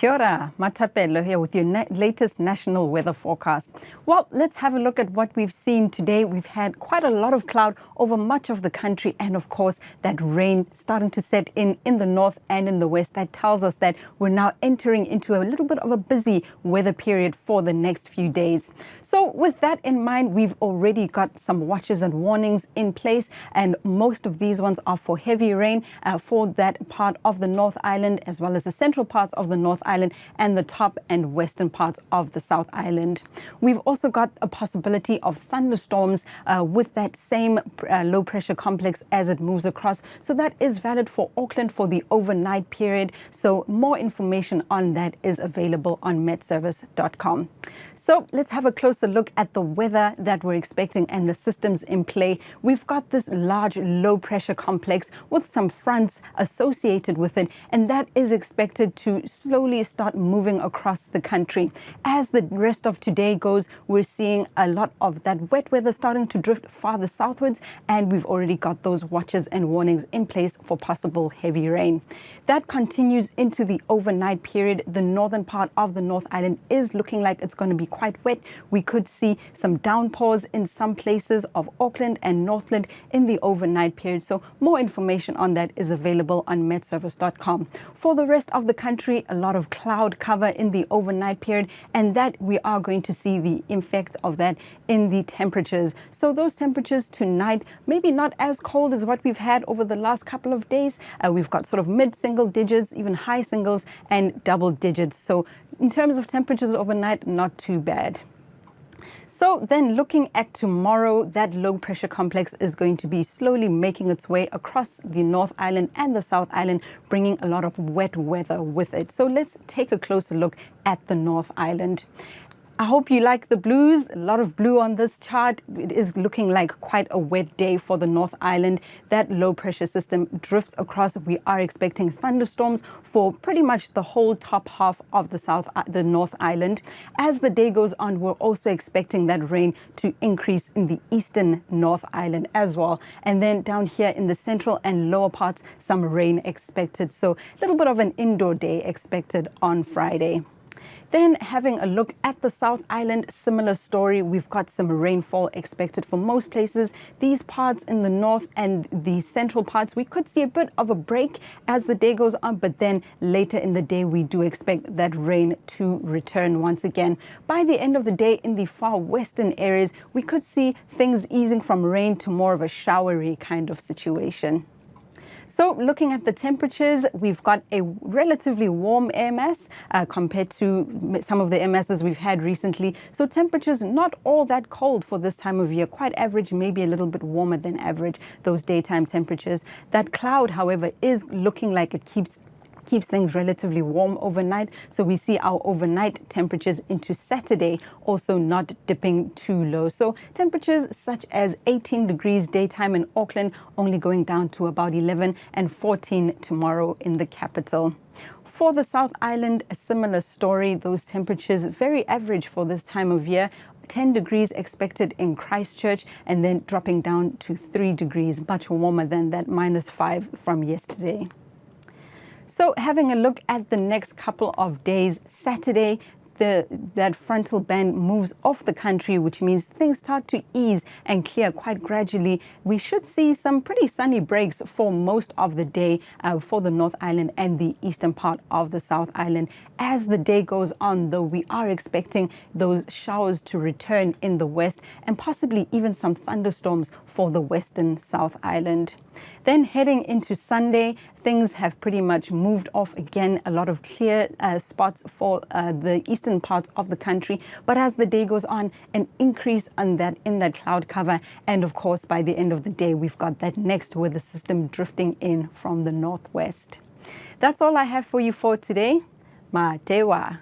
Kia ora, Matapelo here with your latest national weather forecast. Well, let's have a look at what we've seen today. We've had quite a lot of cloud over much of the country, and of course that rain starting to set in the north and in the west. That tells us that we're now entering into a little bit of a busy weather period for the next few days. So with that in mind, we've already got some watches and warnings in place, and most of these ones are for heavy rain for that part of the North Island, as well as the central parts of the North Island and the top and western parts of the South Island. We've also got a possibility of thunderstorms with that same low pressure complex as it moves across. So that is valid for Auckland for the overnight period. So more information on that is available on metservice.com. So let's have a closer look at the weather that we're expecting and the systems in play. We've got this large low pressure complex with some fronts associated with it, and that is expected to slowly start moving across the country. As the rest of today goes, we're seeing a lot of that wet weather starting to drift farther southwards, and we've already got those watches and warnings in place for possible heavy rain. That continues into the overnight period. The northern part of the North Island is looking like it's going to be quite wet. We could see some downpours in some places of Auckland and Northland in the overnight period. So more information on that is available on metservice.com. For the rest of the country, a lot of cloud cover in the overnight period, and that we are going to see the effect of that in the temperatures. So those temperatures tonight, maybe not as cold as what we've had over the last couple of days. We've got sort of mid-single digits, even high singles and double digits. So in terms of temperatures overnight, not too bad. So then looking at tomorrow, that low pressure complex is going to be slowly making its way across the North Island and the South Island, bringing a lot of wet weather with it. So let's take a closer look at the North Island. I hope you like the blues. A lot of blue on this chart. It is looking like quite a wet day for the North Island. That low pressure system drifts across. We are expecting thunderstorms for pretty much the whole top half of the North Island. As the day goes on, we're also expecting that rain to increase in the eastern North Island as well. And then down here in the central and lower parts, some rain expected. So a little bit of an indoor day expected on Friday. Then having a look at the South Island, similar story. We've got some rainfall expected for most places. These parts in the north and the central parts, we could see a bit of a break as the day goes on, but then later in the day, we do expect that rain to return once again. By the end of the day, in the far western areas, we could see things easing from rain to more of a showery kind of situation. So looking at the temperatures, we've got a relatively warm air mass compared to some of the air masses we've had recently. So temperatures not all that cold for this time of year, quite average, maybe a little bit warmer than average, those daytime temperatures. That cloud, however, is looking like it keeps things relatively warm overnight. So we see our overnight temperatures into Saturday also not dipping too low. So temperatures such as 18 degrees daytime in Auckland, only going down to about 11, and 14 tomorrow in the capital. For the South Island, a similar story. Those temperatures very average for this time of year. 10 degrees expected in Christchurch, and then dropping down to 3 degrees, much warmer than that -5 from yesterday. So having a look at the next couple of days, Saturday, that frontal band moves off the country, which means things start to ease and clear quite gradually. We should see some pretty sunny breaks for most of the day for the North Island and the eastern part of the South Island. As the day goes on, though, we are expecting those showers to return in the west and possibly even some thunderstorms for the western South Island. Then heading into Sunday, things have pretty much moved off again. A lot of clear spots for the eastern parts of the country. But as the day goes on, an increase in that cloud cover. And of course, by the end of the day, we've got that next weather system drifting in from the northwest. That's all I have for you for today. Ma te wa.